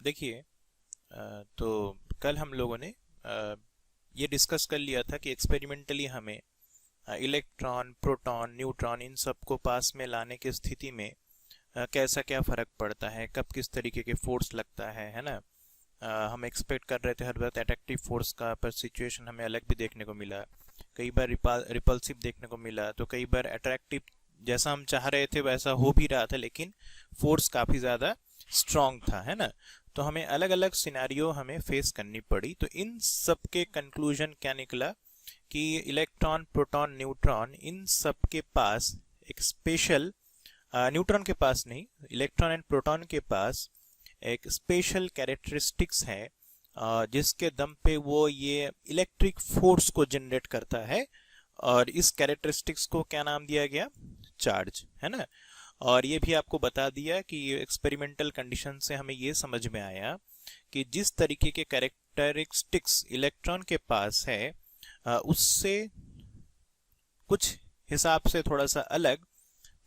देखिए, तो कल हम लोगों ने ये डिस्कस कर लिया था कि एक्सपेरिमेंटली हमें इलेक्ट्रॉन, प्रोटॉन, न्यूट्रॉन इन सब को पास में लाने की स्थिति में कैसा क्या फर्क पड़ता है, कब किस तरीके के फोर्स लगता है ना। हम एक्सपेक्ट कर रहे थे हर वक्त अट्रैक्टिव फोर्स का, पर सिचुएशन हमें अलग भी देखने को मिला। कई बार रिपल्सिव देखने को मिला, तो कई बार अट्रैक्टिव जैसा हम चाह रहे थे वैसा हो भी रहा था, लेकिन फोर्स काफी ज्यादा स्ट्रांग था, है ना। तो हमें अलग अलग सिनेरियो हमें फेस करनी पड़ी। तो इन सब के कंक्लूजन क्या निकला कि इलेक्ट्रॉन, प्रोटॉन, न्यूट्रॉन इन सब के पास एक स्पेशल, न्यूट्रॉन के पास नहीं, इलेक्ट्रॉन एंड प्रोटॉन के पास एक स्पेशल कैरेक्टरिस्टिक्स है जिसके दम पे वो ये इलेक्ट्रिक फोर्स को जनरेट करता है। और इस कैरेक्टरिस्टिक्स को क्या नाम दिया गया? चार्ज, है ना। और ये भी आपको बता दिया कि एक्सपेरिमेंटल कंडीशन से हमें ये समझ में आया कि जिस तरीके के कैरेक्टरिस्टिक्स इलेक्ट्रॉन के पास है उससे कुछ हिसाब से थोड़ा सा अलग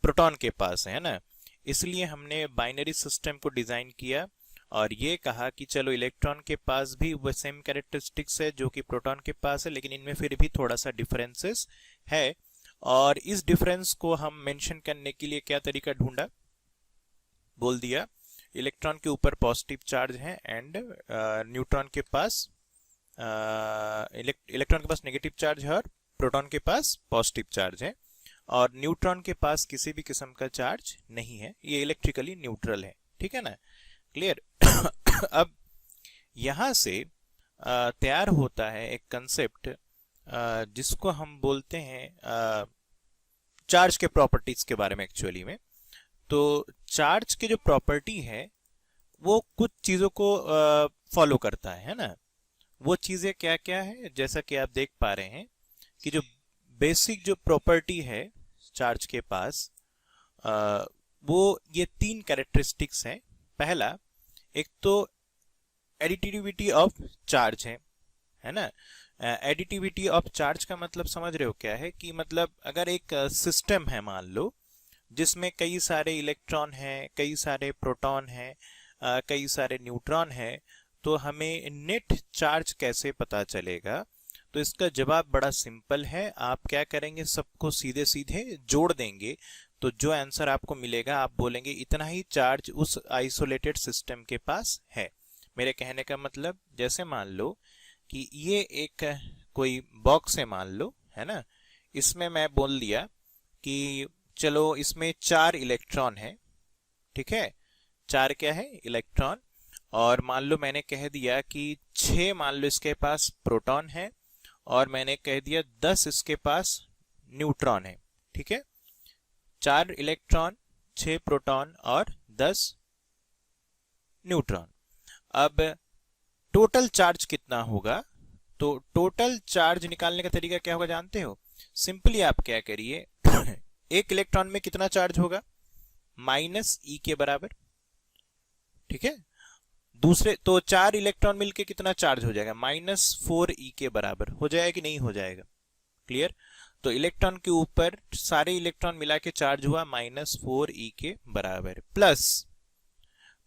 प्रोटॉन के पास है ना। इसलिए हमने बाइनरी सिस्टम को डिजाइन किया और ये कहा कि चलो इलेक्ट्रॉन के पास भी वो सेम कैरेक्टरिस्टिक्स है जो कि प्रोटॉन के पास है, लेकिन इनमें फिर भी थोड़ा सा डिफरेंसेस है। और इस डिफरेंस को हम मेंशन करने के लिए क्या तरीका ढूंढा? बोल दिया इलेक्ट्रॉन के ऊपर पॉजिटिव चार्ज है एंड न्यूट्रॉन के पास, इलेक्ट्रॉन के पास नेगेटिव चार्ज है और प्रोटॉन के पास पॉजिटिव चार्ज है। और न्यूट्रॉन के पास किसी भी किस्म का चार्ज नहीं है, ये इलेक्ट्रिकली न्यूट्रल है, ठीक है ना। क्लियर? अब यहां से तैयार होता है एक कंसेप्ट जिसको हम बोलते हैं चार्ज के प्रॉपर्टीज के बारे में एक्चुअली में। तो चार्ज की जो प्रॉपर्टी है वो कुछ चीजों को फॉलो करता है ना। वो चीजें क्या क्या है? जैसा कि आप देख पा रहे हैं कि जो बेसिक जो प्रॉपर्टी है चार्ज के पास, वो ये तीन कैरेक्टरिस्टिक्स हैं। पहला, एक तो एडिटिविटी ऑफ चार्ज है ना। एडिटिविटी ऑफ चार्ज का मतलब समझ रहे हो क्या है? कि मतलब अगर एक सिस्टम है मान लो जिसमें कई सारे इलेक्ट्रॉन हैं, कई सारे प्रोटॉन हैं, कई सारे न्यूट्रॉन हैं, तो हमें नेट चार्ज कैसे पता चलेगा? तो इसका जवाब बड़ा सिंपल है। आप क्या करेंगे? सबको सीधे सीधे जोड़ देंगे, तो जो आंसर आपको मिलेगा आप बोलेंगे इतना ही चार्ज उस आइसोलेटेड सिस्टम के पास है। मेरे कहने का मतलब, जैसे मान लो कि ये एक कोई बॉक्स है मान लो, है ना। इसमें मैं बोल दिया कि चलो इसमें 4 इलेक्ट्रॉन है, ठीक है। 4 क्या है? इलेक्ट्रॉन। और मान लो मैंने कह दिया कि 6 मान लो इसके पास प्रोटॉन है और मैंने कह दिया 10 इसके पास न्यूट्रॉन है, ठीक है। 4 इलेक्ट्रॉन, 6 प्रोटॉन और 10 न्यूट्रॉन। अब टोटल चार्ज कितना होगा? तो टोटल चार्ज निकालने का तरीका क्या होगा जानते हो? सिंपली आप क्या करिए, एक इलेक्ट्रॉन में कितना चार्ज होगा? माइनस ई के बराबर, ठीक है। दूसरे तो 4 इलेक्ट्रॉन मिलके कितना चार्ज हो जाएगा? -4 ई के बराबर हो जाएगा कि नहीं हो जाएगा? क्लियर? तो इलेक्ट्रॉन के ऊपर सारे इलेक्ट्रॉन मिला के चार्ज हुआ -4 ई के बराबर। प्लस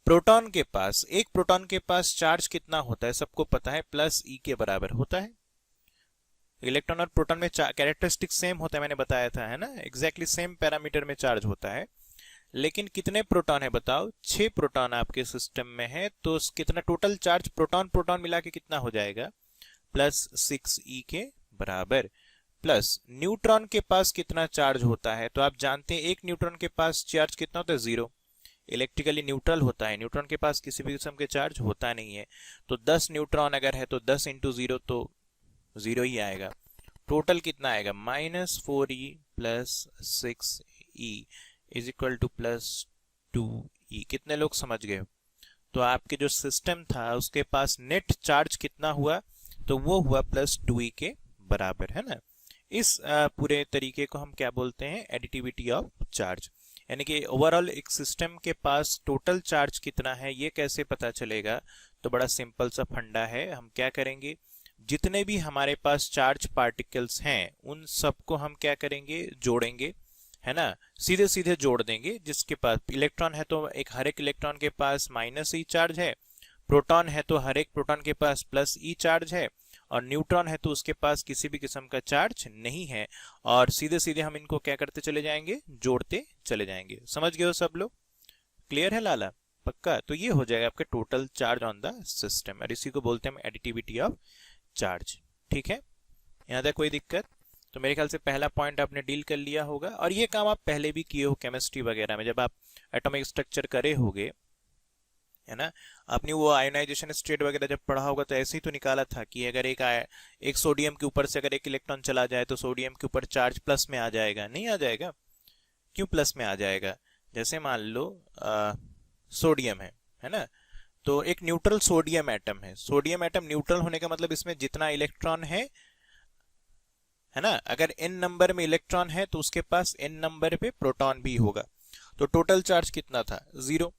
प्रोटॉन के पास, एक प्रोटॉन के पास चार्ज कितना होता है सबको पता है, प्लस ई के बराबर होता है। इलेक्ट्रॉन और प्रोटॉन में कैरेक्टरिस्टिक सेम होता है, मैंने बताया था, है ना। एग्जैक्टली सेम पैरामीटर में चार्ज होता है। लेकिन कितने प्रोटॉन है बताओ? 6 प्रोटॉन आपके सिस्टम में है, तो कितना टोटल चार्ज प्रोटॉन प्रोटॉन मिला के कितना हो जाएगा? +6 ई के बराबर। प्लस न्यूट्रॉन के पास कितना चार्ज होता है? तो आप जानते हैं एक न्यूट्रॉन के पास चार्ज कितना होता है? 0। इलेक्ट्रिकली न्यूट्रल होता है, न्यूट्रॉन के पास किसी भी किस्म के चार्ज होता नहीं है। तो 10 न्यूट्रॉन अगर है तो 10 इंटू 0 तो 0 ही आएगा। टोटल कितना आएगा? -4e + 6e is equal to +2e। कितने लोग समझ गए? तो आपके जो सिस्टम था उसके पास नेट चार्ज कितना हुआ? तो वो हुआ +2e के बराबर, है ना। इस पूरे तरीके को हम क्या बोलते हैं? Additivity of charge. यानी कि ओवरऑल एक सिस्टम के पास टोटल चार्ज कितना है ये कैसे पता चलेगा? तो बड़ा सिंपल सा फंडा है। हम क्या करेंगे? जितने भी हमारे पास चार्ज पार्टिकल्स हैं उन सबको हम क्या करेंगे? जोड़ेंगे, है ना। सीधे सीधे जोड़ देंगे। जिसके पास इलेक्ट्रॉन है तो एक हर एक इलेक्ट्रॉन के पास -e चार्ज है, प्रोटॉन है तो हर एक प्रोटॉन के पास प्लस ई चार्ज है, और न्यूट्रॉन है तो उसके पास किसी भी किस्म का चार्ज नहीं है। और सीधे सीधे हम इनको क्या करते चले जाएंगे, जोड़ते चले जाएंगे। समझ गए हो सब लोग? क्लियर है लाला? पक्का? तो ये हो जाएगा आपके total charge on the system, और इसी को बोलते हैं हम एडिटिविटी ऑफ चार्ज। ठीक है, यहाँ तक कोई दिक्कत? तो मेरे ख्याल से पहला पॉइंट आपने डील कर लिया होगा, और ये काम आप पहले भी किए हो केमिस्ट्री वगैरह में, जब आप एटॉमिक स्ट्रक्चर करे होगे, है ना। आपने वो आयोनाइजेशन स्टेट वगैरह जब पढ़ा होगा तो ऐसे ही तो निकाला था कि अगर एक सोडियम के ऊपर से अगर एक इलेक्ट्रॉन चला जाए तो सोडियम के ऊपर चार्ज प्लस में आ जाएगा, नहीं आ जाएगा? क्यों प्लस में आ जाएगा? जैसे मान लो सोडियम है ना, तो एक न्यूट्रल सोडियम एटम है। सोडियम एटम न्यूट्रल होने का मतलब इसमें जितना इलेक्ट्रॉन है ना, अगर n नंबर में इलेक्ट्रॉन है तो उसके पास n नंबर पे प्रोटॉन भी होगा। तो टोटल चार्ज कितना था? 0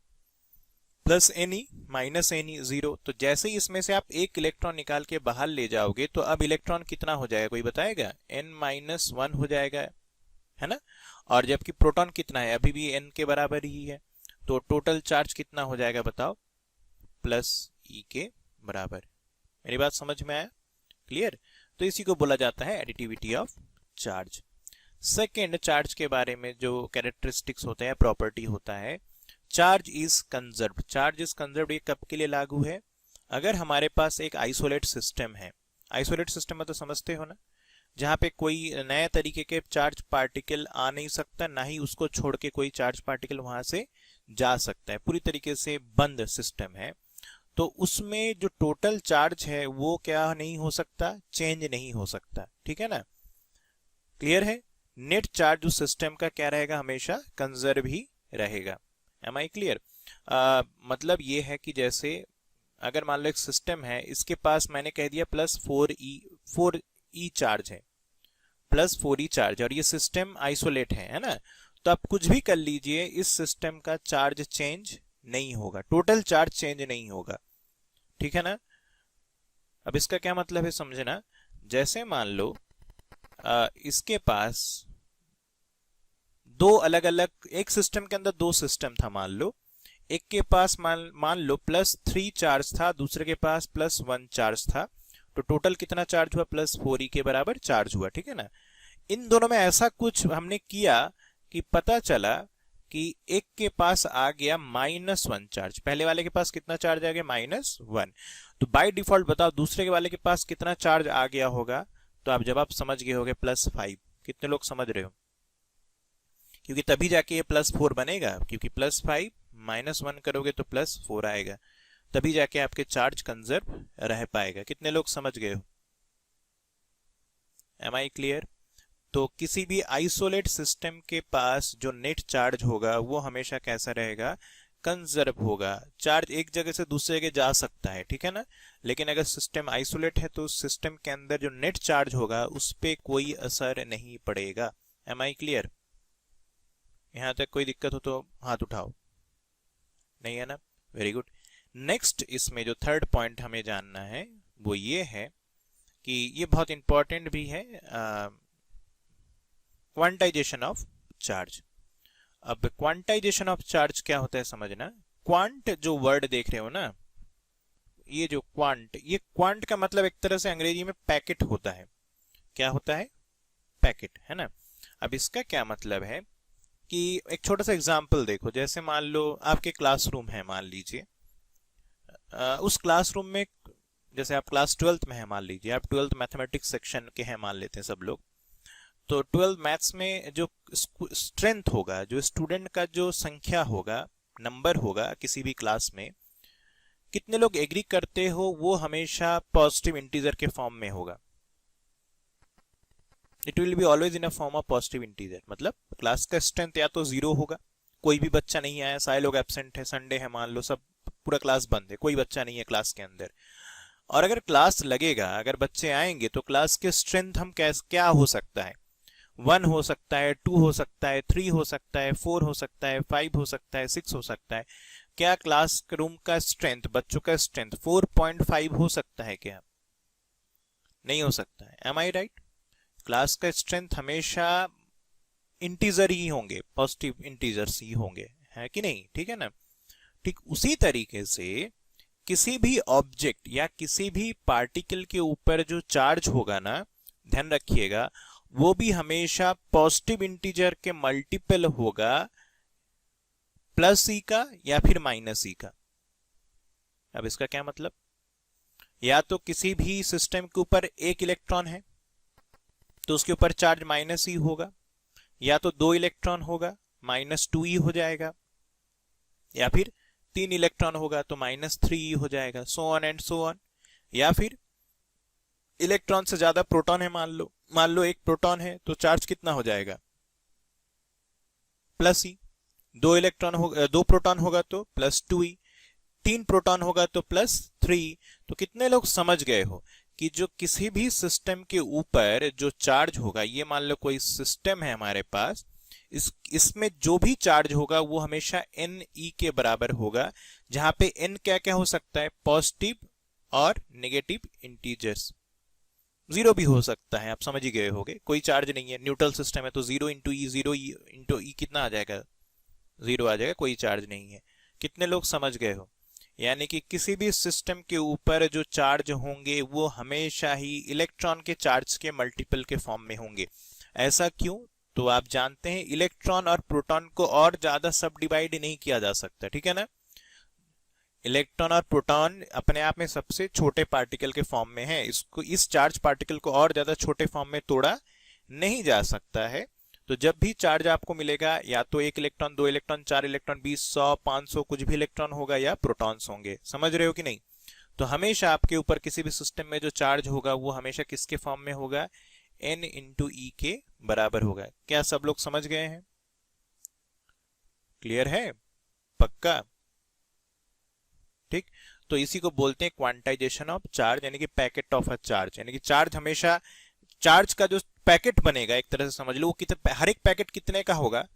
प्लस Ne माइनस Ne 0। तो जैसे ही इसमें से आप एक इलेक्ट्रॉन निकाल के बाहर ले जाओगे तो अब इलेक्ट्रॉन कितना हो जाएगा, कोई बताएगा? n-1 हो जाएगा, है ना। और जबकि प्रोटॉन कितना है, अभी भी n के बराबर ही है। तो टोटल चार्ज कितना हो जाएगा बताओ? प्लस E के बराबर। मेरी बात समझ में आया? क्लियर? तो इसी को बोला जाता है additivity of charge. Second, charge के बारे में जो कैरेक्टरिस्टिक्स होते हैं, प्रॉपर्टी होता है, charge is conserved. Charge is conserved ये कब के लिए लागू है? अगर हमारे पास एक आइसोलेट सिस्टम है, आइसोलेट सिस्टम मतलब समझते हो ना, जहां पे कोई नए तरीके के चार्ज पार्टिकल आ नहीं सकता, ना ही उसको छोड़ के कोई चार्ज पार्टिकल वहां से जा सकता है, पूरी तरीके से बंद सिस्टम है, तो उसमें जो टोटल चार्ज है वो क्या नहीं हो सकता, चेंज नहीं हो सकता। ठीक है ना, क्लियर है? नेट चार्ज उस सिस्टम का क्या रहेगा, हमेशा कंजर्व ही रहेगा। Am I clear? मतलब ये है कि जैसे अगर मान लो एक सिस्टम है, इसके पास मैंने कह दिया प्लस 4e चार्ज है, प्लस 4e चार्ज, और ये सिस्टम आइसोलेट है ना, तो आप कुछ भी कर लीजिए, इस सिस्टम का चार्ज चेंज नहीं होगा, टोटल चार्ज चेंज नहीं होगा। ठीक है ना। अब इसका क्या मतलब है समझना, जैसे मान लो इसके पास दो अलग अलग, एक सिस्टम के अंदर दो सिस्टम था, मान लो एक के पास मान लो +3 चार्ज था, दूसरे के पास +1 चार्ज था, तो टोटल कितना चार्ज हुआ, +4e के बराबर चार्ज हुआ। ठीक है ना। इन दोनों में ऐसा कुछ हमने किया कि पता चला कि एक के पास आ गया -1 चार्ज, पहले वाले के पास कितना चार्ज आ गया, -1। तो बाय डिफॉल्ट बताओ दूसरे के वाले के पास कितना चार्ज आ गया होगा? तो आप जवाब समझ गए होगे, +5। कितने लोग समझ रहे हो? क्योंकि तभी जाके ये +4 बनेगा, क्योंकि +5 -1 करोगे तो +4 आएगा, तभी जाके आपके चार्ज कंजर्व रह पाएगा। कितने लोग समझ गए हो? Am I clear? तो किसी भी आइसोलेट सिस्टम के पास जो नेट चार्ज होगा वो हमेशा कैसा रहेगा, कंजर्व होगा। चार्ज एक जगह से दूसरी जगह जा सकता है, ठीक है ना, लेकिन अगर सिस्टम आइसोलेट है तो सिस्टम के अंदर जो नेट चार्ज होगा उस पर कोई असर नहीं पड़ेगा। Am I clear? यहां तक कोई दिक्कत हो तो हाथ उठाओ, नहीं है ना? Very good. नेक्स्ट, इसमें जो थर्ड पॉइंट हमें जानना है वो ये है कि ये बहुत इंपॉर्टेंट भी है, क्वांटाइजेशन ऑफ चार्ज। अब क्वांटाइजेशन ऑफ चार्ज क्या होता है समझना। क्वांट जो वर्ड देख रहे हो ना, ये जो क्वांट, ये क्वांट का मतलब एक तरह से अंग्रेजी में पैकेट होता है। क्या होता है? पैकेट, है ना। अब इसका क्या मतलब है कि एक छोटा सा एग्जांपल देखो, जैसे मान लो आपके क्लासरूम है, मान लीजिए उस क्लासरूम में, जैसे आप क्लास 12th में है, मान लीजिए आप 12th मैथमेटिक्स सेक्शन के हैं, मान लेते हैं सब लोग। तो 12 मैथ्स में जो स्ट्रेंथ होगा, जो स्टूडेंट का जो संख्या होगा, नंबर होगा किसी भी क्लास में, कितने लोग एग्री करते हो, वो हमेशा पॉजिटिव इंटीजर के फॉर्म में होगा। It will be always in a form of positive integer. मतलब क्लास का स्ट्रेंथ या तो 0 होगा, कोई भी बच्चा नहीं आया, सारे लोग एब्सेंट है, संडे है मान लो, सब पूरा क्लास बंद है, कोई बच्चा नहीं है क्लास के अंदर। और अगर क्लास लगेगा, अगर बच्चे आएंगे, तो क्लास के स्ट्रेंथ हम क्या हो सकता है, 1 हो सकता है, 2 हो सकता है, 3 हो सकता है, 4 हो सकता है, 5 हो सकता है, 6 हो सकता है। क्या क्लास रूम का स्ट्रेंथ, बच्चों का स्ट्रेंथ 4.5 हो सकता है क्या? नहीं हो सकता है। Am I right? क्लास का स्ट्रेंथ हमेशा इंटीजर ही होंगे, पॉजिटिव इंटीजर्स ही होंगे, है कि नहीं? ठीक है ना। ठीक उसी तरीके से किसी भी ऑब्जेक्ट या किसी भी पार्टिकल के ऊपर जो चार्ज होगा ना, ध्यान रखिएगा, वो भी हमेशा पॉजिटिव इंटीजर के मल्टीपल होगा, प्लस ई का या फिर माइनस ई का। अब इसका क्या मतलब, या तो किसी भी सिस्टम के ऊपर एक इलेक्ट्रॉन है तो उसके ऊपर चार्ज माइनस ई होगा, या तो 2 इलेक्ट्रॉन होगा -2e हो जाएगा, या फिर 3 इलेक्ट्रॉन होगा तो -3e हो जाएगा, so on and so on. या फिर इलेक्ट्रॉन से ज्यादा प्रोटॉन है, मान लो एक प्रोटॉन है तो चार्ज कितना हो जाएगा, +e। 2 प्रोटॉन होगा तो +2e, 3 प्रोटॉन होगा तो +3। तो कितने लोग समझ गए हो कि जो किसी भी सिस्टम के ऊपर जो चार्ज होगा, ये मान लो कोई सिस्टम है हमारे पास, इसमें जो भी चार्ज होगा वो हमेशा Ne के बराबर होगा, जहां पे n क्या क्या हो सकता है, पॉजिटिव और नेगेटिव इंटीजर्स। 0 भी हो सकता है, आप समझ ही गए होगे, कोई चार्ज नहीं है, न्यूट्रल सिस्टम है तो 0 × e, 0 × e कितना आ जाएगा, 0 आ जाएगा, कोई चार्ज नहीं है। कितने लोग समझ गए हो, यानी कि किसी भी सिस्टम के ऊपर जो चार्ज होंगे वो हमेशा ही इलेक्ट्रॉन के चार्ज के मल्टीपल के फॉर्म में होंगे। ऐसा क्यों, तो आप जानते हैं इलेक्ट्रॉन और प्रोटॉन को और ज्यादा सब डिवाइड नहीं किया जा सकता, ठीक है ना। इलेक्ट्रॉन और प्रोटॉन अपने आप में सबसे छोटे पार्टिकल के फॉर्म में है, इसको, इस चार्ज पार्टिकल को और ज्यादा छोटे फॉर्म में तोड़ा नहीं जा सकता है। तो जब भी चार्ज आपको मिलेगा, या तो 1 इलेक्ट्रॉन, 2 इलेक्ट्रॉन, 4 इलेक्ट्रॉन, 20, 100, 500 कुछ भी इलेक्ट्रॉन होगा, या प्रोटॉन्स होंगे, समझ रहे हो कि नहीं। तो हमेशा आपके ऊपर किसी भी सिस्टम में जो चार्ज होगा वो हमेशा किसके फॉर्म में होगा, n × e के बराबर होगा। क्या सब लोग समझ गए हैं, क्लियर है, पक्का, ठीक। तो इसी को बोलते हैं क्वांटाइजेशन ऑफ चार्ज, यानी कि पैकेट ऑफ अ चार्ज, यानी कि चार्ज हमेशा, चार्ज का जो पैकेट बनेगा एक तरह से समझ लो, वो कितने, हर एक पैकेट कितने का होगा,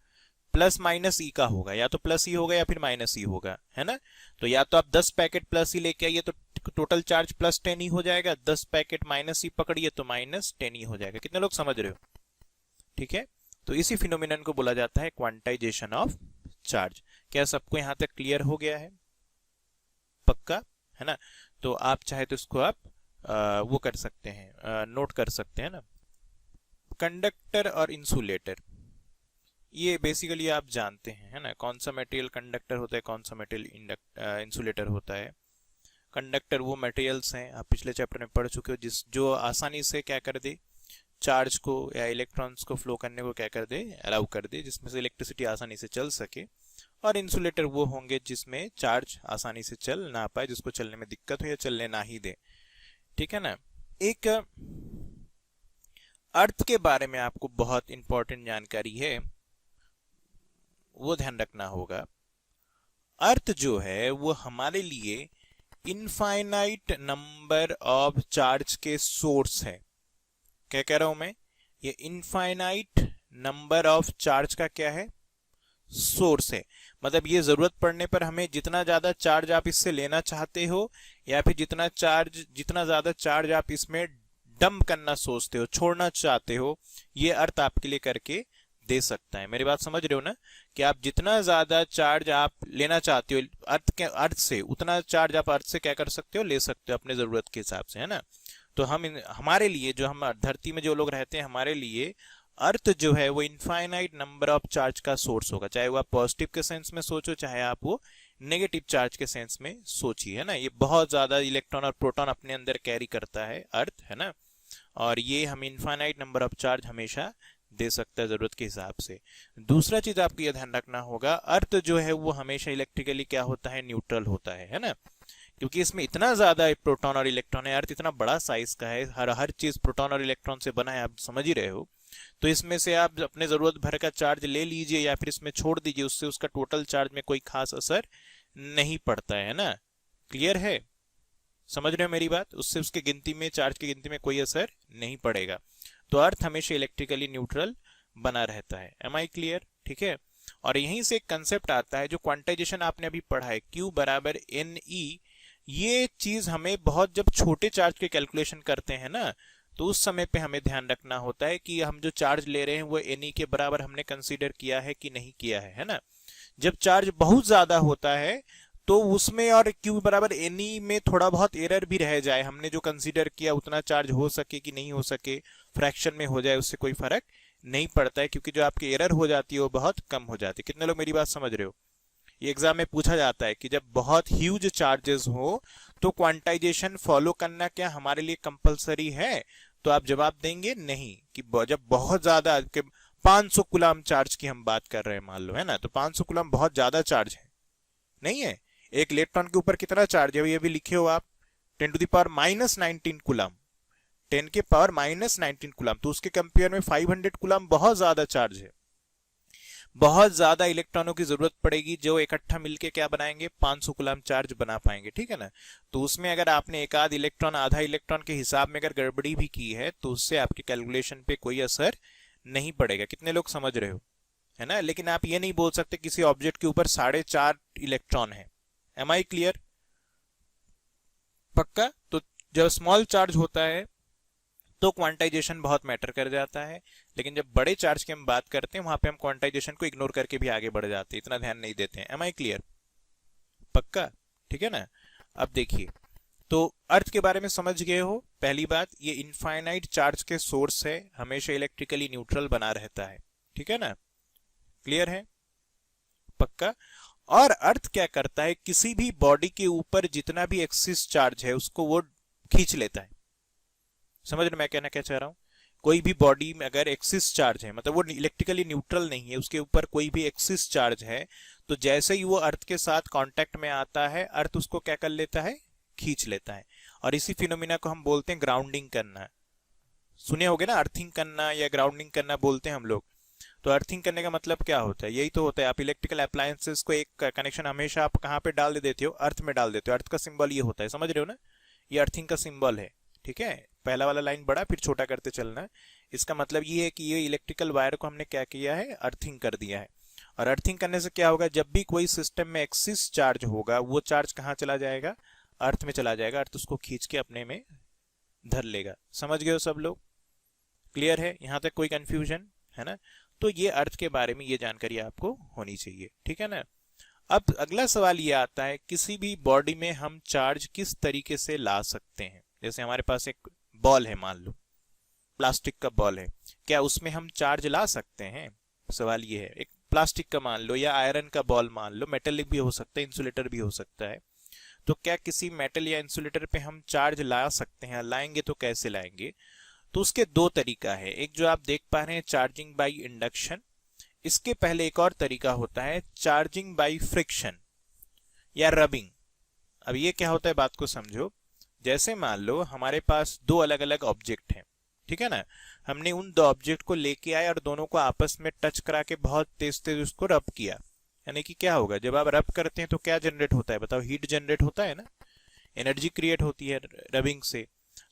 +-e का होगा, या तो +e होगा या फिर -e होगा, है ना। तो या तो आप 10 पैकेट +e लेके आइए तो टोटल चार्ज +10e हो जाएगा, 10 पैकेट -e पकड़िए तो -10e हो जाएगा। कितने लोग समझ रहे हो, ठीक है। तो इसी फिनोमिनन को बोला जाता है क्वांटाइजेशन ऑफ चार्ज। क्या सबको यहां तक क्लियर हो गया है, पक्का है ना। तो आप चाहे तो इसको आप वो कर सकते हैं, नोट कर सकते हैं ना। कंडक्टर और इंसुलेटर, ये बेसिकली आप जानते हैं, है ना, कौन सा मटेरियल कंडक्टर होता है, कौन सा मटेरियल इंसुलेटर होता है। कंडक्टर वो मटेरियल्स हैं, आप पिछले चैप्टर में पढ़ चुके हो, जो आसानी से क्या कर दे, चार्ज को या इलेक्ट्रॉन्स को फ्लो करने को क्या कर दे, अलाउ कर दे, जिसमें से इलेक्ट्रिसिटी आसानी से चल सके। और इंसुलेटर वो होंगे जिसमें चार्ज आसानी से चल ना पाए, जिसको चलने में दिक्कत हो या चलने ना ही दे, ठीक है ना। एक अर्थ के बारे में आपको बहुत इंपॉर्टेंट जानकारी है, वो ध्यान रखना होगा। अर्थ जो है वो हमारे लिए इनफाइनाइट नंबर ऑफ चार्ज के सोर्स है। क्या कह रहा हूं मैं, ये इनफाइनाइट नंबर ऑफ चार्ज का क्या है, सोर्स है। मतलब ये जरूरत पड़ने पर हमें जितना ज्यादा चार्ज आप इससे लेना चाहते हो, या फिर जितना ज्यादा चार्ज आप इसमें डंप करना सोचते हो, छोड़ना चाहते हो, ये अर्थ आपके लिए करके दे सकता है। मेरी बात समझ रहे हो ना, कि आप जितना ज्यादा चार्ज आप लेना चाहते हो अर्थ से, उतना चार्ज आप अर्थ से क्या कर सकते हो, ले सकते हो अपने जरूरत के हिसाब से, है ना। तो हमारे लिए, जो हम धरती में जो लोग रहते हैं, हमारे लिए अर्थ जो है वो इनफाइनाइट नंबर ऑफ चार्ज का सोर्स होगा। चाहे वो आप पॉजिटिव के सेंस में सोचो, चाहे आप वो नेगेटिव चार्ज के सेंस में सोचिए, है ना। ये बहुत ज्यादा इलेक्ट्रॉन और प्रोटॉन अपने अंदर कैरी करता है अर्थ, है ना। और ये हम इनफाइनाइट नंबर ऑफ चार्ज हमेशा दे सकता है जरूरत के हिसाब से। दूसरा चीज आपको यह ध्यान रखना होगा, अर्थ जो है वो हमेशा इलेक्ट्रिकली क्या होता है, न्यूट्रल होता है ना। क्योंकि इसमें इतना ज्यादा प्रोटॉन और इलेक्ट्रॉन है, अर्थ इतना बड़ा साइज का है, हर चीज प्रोटॉन और इलेक्ट्रॉन से बना है, आप समझ ही रहे हो। तो इसमें से आप अपने जरूरत भर का चार्ज ले लीजिए या फिर इसमें छोड़ दीजिए, उससे उसका टोटल चार्ज में कोई खास असर नहीं पड़ता है ना। क्लियर है, समझ रहे हो मेरी बात, उससे उसके गिनती में, चार्ज की गिनती में कोई असर नहीं पड़ेगा। तो अर्थ हमेशा इलेक्ट्रिकली न्यूट्रल बना रहता है। एम आई क्लियर, ठीक है। और यहीं से एक कंसेप्ट आता है जो क्वांटाइजेशन आपने अभी पढ़ा है, Q बराबर NE। ये चीज हमें बहुत, जब छोटे चार्ज के कैलकुलेशन करते हैं ना, तो उस समय पे हमें ध्यान रखना होता है कि हम जो चार्ज ले रहे हैं वो Ne के बराबर हमने कंसीडर किया है कि नहीं किया है ना। जब चार्ज बहुत ज्यादा होता है तो उसमें और Q बराबर एनी में थोड़ा बहुत एरर भी रह जाए, हमने जो कंसीडर किया उतना चार्ज हो सके कि नहीं हो सके, फ्रैक्शन में हो जाए, उससे कोई फर्क नहीं पड़ता है, क्योंकि जो आपकी एरर हो जाती है वो बहुत कम हो जाती है। कितने लोग मेरी बात समझ रहे हो? ये एग्जाम में पूछा जाता है कि जब बहुत ह्यूज चार्जेस हो तो क्वांटाइजेशन फॉलो करना क्या हमारे लिए कंपलसरी है? तो आप जवाब देंगे नहीं, कि जब बहुत ज्यादा 500 कूलम चार्ज की हम बात कर रहे हैं मान लो, है ना, तो 500 कूलम बहुत ज्यादा चार्ज है नहीं है। एक इलेक्ट्रॉन के ऊपर कितना चार्ज है ये भी लिखे हो आप, 10⁻⁻19 कूलम, 10⁻⁻19 कूलम, तो उसके कंपेयर में 500 कूलम बहुत ज्यादा चार्ज है। बहुत ज्यादा इलेक्ट्रॉनों की जरूरत पड़ेगी जो इकट्ठा मिलके क्या बनाएंगे, 500 कूलम चार्ज बना पाएंगे, ठीक है ना। तो उसमें अगर आपने एक आध इलेक्ट्रॉन, आधा इलेक्ट्रॉन के हिसाब में अगर गड़बड़ी भी की है तो उससे आपके कैलकुलेशन पे कोई असर नहीं पड़ेगा। कितने लोग समझ रहे हो, है ना। लेकिन आप ये नहीं बोल सकते किसी ऑब्जेक्ट के ऊपर 4.5 इलेक्ट्रॉन है। Am I clear? पक्का? तो जब स्मॉल चार्ज होता है तो क्वांटाइजेशन बहुत मैटर कर जाता है, लेकिन जब बड़े चार्ज की हम बात करते हैं वहां पे हम क्वांटाइजेशन को इग्नोर करके भी आगे बढ़ जाते हैं, इतना ध्यान नहीं देते हैं। Am I clear? पक्का? ठीक है ना। अब देखिए, तो अर्थ के बारे में समझ गए हो। पहली बात, ये इनफाइनाइट चार्ज के सोर्स है, हमेशा इलेक्ट्रिकली न्यूट्रल बना रहता है, ठीक है ना। क्लियर है? पक्का। और अर्थ क्या करता है, किसी भी बॉडी के ऊपर जितना भी एक्सिस चार्ज है उसको वो खींच लेता है। समझ रहे मैं कहना क्या चाह रहा हूं? कोई भी बॉडी में अगर एक्सिस चार्ज है, मतलब वो इलेक्ट्रिकली न्यूट्रल नहीं है, उसके ऊपर कोई भी एक्सिस चार्ज है, तो जैसे ही वो अर्थ के साथ कांटेक्ट में आता है, अर्थ उसको क्या कर लेता है, खींच लेता है। और इसी फिनोमिना को हम बोलते हैं ग्राउंडिंग करना। सुने होगे ना, अर्थिंग करना या ग्राउंडिंग करना बोलते हैं हम लोग। तो अर्थिंग करने का मतलब क्या होता है? यही तो होता है, आप इलेक्ट्रिकल अप्लायंसेस को एक कनेक्शन हमेशा आप कहाँ पे डाल देते हो, अर्थ में डाल देते हो। अर्थ का सिंबल ये होता है, समझ रहे हो ना, ये अर्थिंग का सिंबल है, ठीक है। पहला वाला लाइन बड़ा फिर छोटा करते चलना। इसका मतलब ये है कि ये इलेक्ट्रिकल वायर को हमने क्या किया है, अर्थिंग कर दिया है। और अर्थिंग करने से क्या होगा, जब भी कोई सिस्टम में एक्सिस चार्ज होगा वो चार्ज कहाँ चला जाएगा, अर्थ में चला जाएगा, अर्थ उसको खींच के अपने में धर लेगा। समझ गए हो सब लोग? क्लियर है यहां तक? कोई कंफ्यूजन है ना? तो ये अर्थ के बारे में ये जानकारी आपको होनी चाहिए, ठीक है ना। अब अगला सवाल ये आता है, किसी भी बॉडी में हम चार्ज किस तरीके से ला सकते हैं? जैसे हमारे पास एक बॉल है, मान लो प्लास्टिक का बॉल है, क्या उसमें हम चार्ज ला सकते हैं? सवाल ये है। एक प्लास्टिक का मान लो, या आयरन का बॉल मान लो, मेटेलिक भी हो सकता है, इंसुलेटर भी हो सकता है। तो क्या किसी मेटल या इंसुलेटर पे हम चार्ज ला सकते हैं? लाएंगे तो कैसे लाएंगे? तो उसके दो तरीका है। एक जो आप देख पा रहे हैं चार्जिंग बाई इंडक्शन, इसके पहले एक और तरीका होता है चार्जिंग बाई फ्रिक्शन या रबिंग। अब ये क्या होता है, बात को समझो। जैसे मान लो हमारे पास दो अलग अलग ऑब्जेक्ट हैं, ठीक है ना। हमने उन दो ऑब्जेक्ट को लेके आए और दोनों को आपस में टच करा के बहुत तेज तेज उसको रब किया। यानी कि क्या होगा, जब आप रब करते हैं तो क्या जनरेट होता है, बताओ? हीट जनरेट होता है ना, एनर्जी क्रिएट होती है रबिंग से।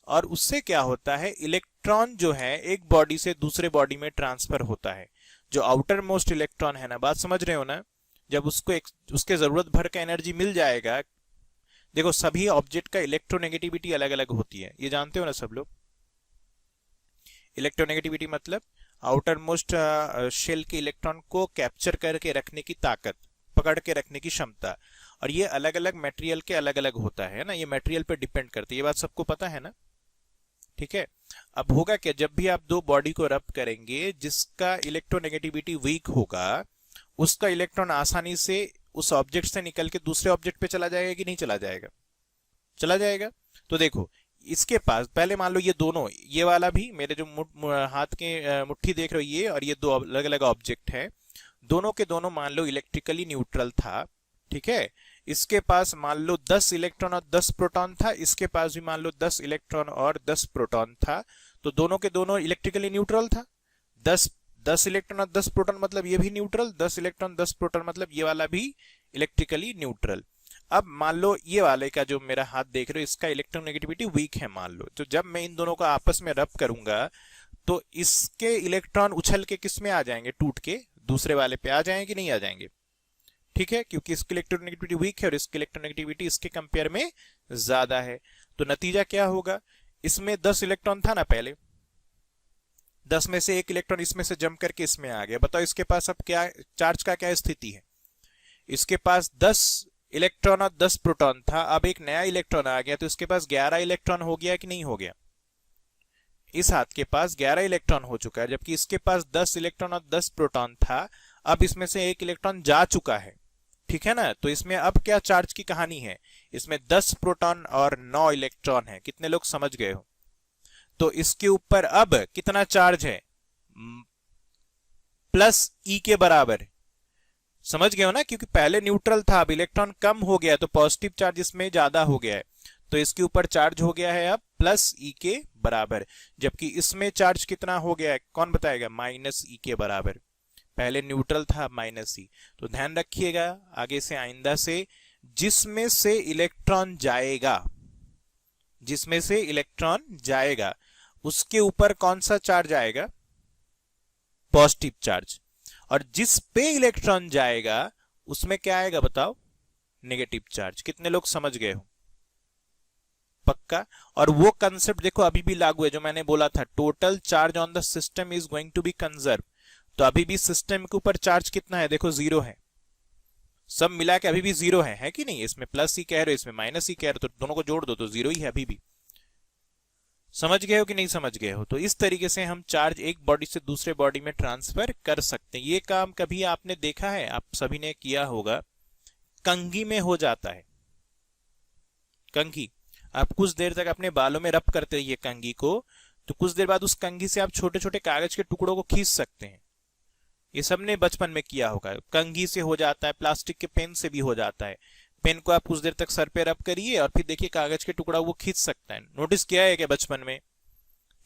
और उससे क्या होता है, इलेक्ट्रॉन जो है एक बॉडी से दूसरे बॉडी में ट्रांसफर होता है। जो आउटर मोस्ट इलेक्ट्रॉन है ना, बात समझ रहे हो ना, जब उसको उसके जरूरत भर का एनर्जी मिल जाएगा। देखो, सभी ऑब्जेक्ट का इलेक्ट्रोनेगेटिविटी अलग अलग होती है, ये जानते हो ना सब लोग। इलेक्ट्रोनेगेटिविटी मतलब आउटर मोस्ट शेल के इलेक्ट्रॉन को कैप्चर करके रखने की ताकत, पकड़ के रखने की क्षमता। और ये अलग अलग मटेरियल के अलग अलग होता है ना, ये मटेरियल पे डिपेंड करती है, ये बात सबको पता है ना, ठीक है। अब होगा क्या, जब भी आप दो बॉडी को रब करेंगे, जिसका इलेक्ट्रोनेगेटिविटी वीक होगा उसका इलेक्ट्रॉन आसानी से उस ऑब्जेक्ट से निकल के दूसरे ऑब्जेक्ट पे चला जाएगा कि नहीं चला जाएगा? चला जाएगा। तो देखो, इसके पास पहले मान लो ये दोनों, ये वाला भी मेरे जो हाथ के मुट्ठी देख रहे हो ये, और ये दो अलग अलग ऑब्जेक्ट है, दोनों के दोनों मान लो इलेक्ट्रिकली न्यूट्रल था, ठीक है। इसके पास मान लो 10 इलेक्ट्रॉन और 10 प्रोटॉन था, इसके पास भी मान लो 10 इलेक्ट्रॉन और 10 प्रोटॉन था, तो दोनों के दोनों इलेक्ट्रिकली न्यूट्रल था। 10 इलेक्ट्रॉन और 10 प्रोटॉन मतलब ये भी न्यूट्रल, 10 इलेक्ट्रॉन 10 प्रोटॉन मतलब ये वाला भी इलेक्ट्रिकली न्यूट्रल। अब मान लो ये वाले का जो मेरा हाथ देख रहे हो, इसका इलेक्ट्रोनेगेटिविटी वीक है मान लो, तो जब मैं इन दोनों को आपस में रब करूंगा तो इसके इलेक्ट्रॉन उछल के किस में आ जाएंगे, टूट के दूसरे वाले पे आ जाएंगे कि नहीं आ जाएंगे? ठीक है, क्योंकि इसकी इलेक्ट्रोनेगेटिविटी वीक है और इसकी इलेक्ट्रोनेगेटिविटी इसके कंपेयर में ज्यादा है। तो नतीजा क्या होगा, इसमें 10 इलेक्ट्रॉन था ना पहले, 10 में से एक इलेक्ट्रॉन इसमें से जम करके इसमें आ गया। बताओ इसके पास अब क्या चार्ज का क्या स्थिति है? इसके पास 10 इलेक्ट्रॉन और 10 प्रोटॉन था, अब एक नया इलेक्ट्रॉन आ गया तो इसके पास 11 इलेक्ट्रॉन हो गया कि नहीं हो गया? इस हाथ के पास 11 इलेक्ट्रॉन हो चुका है, जबकि इसके पास 10 इलेक्ट्रॉन और 10 प्रोटॉन था। अब इसमें से एक इलेक्ट्रॉन जा चुका है, ठीक है ना? तो इसमें अब क्या चार्ज की कहानी है? इसमें 10 प्रोटॉन और 9 इलेक्ट्रॉन है। कितने लोग समझ गए हो? तो इसके ऊपर अब कितना चार्ज है? प्लस ई के बराबर। समझ गए हो ना? क्योंकि पहले न्यूट्रल था, अब इलेक्ट्रॉन कम हो गया तो पॉजिटिव चार्ज इसमें ज्यादा हो गया है, तो इसके ऊपर चार्ज हो गया है अब प्लस ई के बराबर। जबकि इसमें चार्ज कितना हो गया है, कौन बताएगा? माइनस ई के बराबर। पहले न्यूट्रल था, माइनस ई। तो ध्यान रखिएगा आगे से, आइंदा से, जिसमें से इलेक्ट्रॉन जाएगा, जिसमें से इलेक्ट्रॉन जाएगा उसके ऊपर कौन सा चार्ज आएगा? Positive charge. और जिस पे इलेक्ट्रॉन जाएगा उसमें क्या आएगा बताओ? Negative charge. कितने लोग समझ गए हो? पक्का? और वो कंसेप्ट देखो अभी भी लागू है जो मैंने बोला था, total charge on the system is going to be conserve. तो अभी भी सिस्टम के ऊपर चार्ज कितना है? देखो 0 है, सब मिला के अभी भी 0 है कि नहीं? इसमें प्लस ही कह रहे हो, इसमें माइनस ही कह रहे हो, तो दोनों को जोड़ दो तो 0 ही है अभी भी। समझ गए हो कि नहीं समझ गए हो? तो इस तरीके से हम चार्ज एक बॉडी से दूसरे बॉडी में ट्रांसफर कर सकते हैं। ये काम कभी आपने देखा है, आप सभी ने किया होगा, कंघी में हो जाता है। कंघी, आप कुछ देर तक अपने बालों में रब करते रहिए कंघी को, तो कुछ देर बाद उस कंघी से आप छोटे छोटे कागज के टुकड़ों को खींच सकते हैं। ये सबने बचपन में किया होगा। कंघी से हो जाता है, प्लास्टिक के पेन से भी हो जाता है। पेन को आप कुछ देर तक सर पे रब करिए और फिर देखिए कागज के टुकड़ा वो खींच सकता है। नोटिस किया है क्या बचपन में?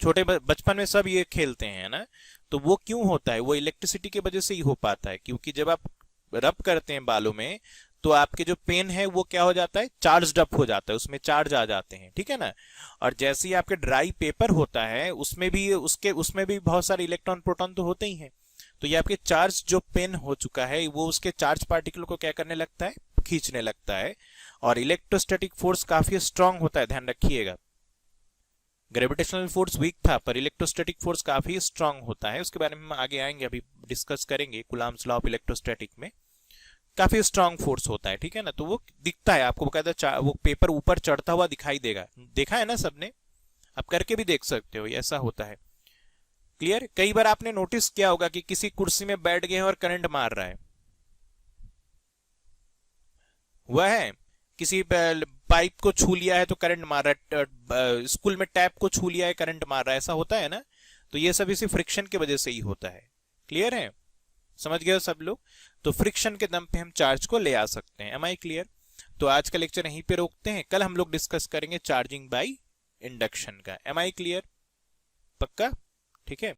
छोटे बचपन में सब ये खेलते हैं ना। तो वो क्यों होता है? वो इलेक्ट्रिसिटी की वजह से ही हो पाता है, क्योंकि जब आप रब करते हैं बालों में तो आपके जो पेन है वो क्या हो जाता है? चार्ज अप हो जाता है, उसमें चार्ज आ जाते हैं, ठीक है ना? और जैसे ही आपके ड्राई पेपर होता है उसमें भी बहुत सारे इलेक्ट्रॉन प्रोटॉन तो होते ही हैं। तो ये आपके चार्ज जो पेन हो चुका है वो उसके चार्ज पार्टिकल को क्या करने लगता है? खींचने लगता है। और इलेक्ट्रोस्टैटिक फोर्स काफी स्ट्रांग होता है, ध्यान रखिएगा। ग्रेविटेशनल फोर्स वीक था पर इलेक्ट्रोस्टैटिक फोर्स काफी स्ट्रांग होता है। उसके बारे में हम आगे आएंगे, अभी डिस्कस करेंगे कूलम्ब्स लॉ ऑफ इलेक्ट्रोस्टैटिक में। काफी स्ट्रांग फोर्स होता है, ठीक है ना? तो वो दिखता है आपको, कहता वो पेपर ऊपर चढ़ता हुआ दिखाई देगा। देखा है ना सबने? आप करके भी देख सकते हो, ऐसा होता है। क्लियर? कई बार आपने नोटिस किया होगा कि किसी कुर्सी में बैठ गए और करंट मार रहा है, हुआ है? किसी पाइप को छू लिया है तो करंट मार रहा है, स्कूल में टैप को छू लिया है करंट मार रहा है, ऐसा होता है ना? तो ये सब इसी फ्रिक्शन की वजह से ही होता है। क्लियर है? समझ गए हो सब लोग? तो फ्रिक्शन के दम पे हम चार्ज को ले आ सकते हैं। Am I clear? तो आज का लेक्चर यहीं पे रोकते हैं, कल हम लोग डिस्कस करेंगे चार्जिंग बाय इंडक्शन का। Am I clear? पक्का? ठीक है।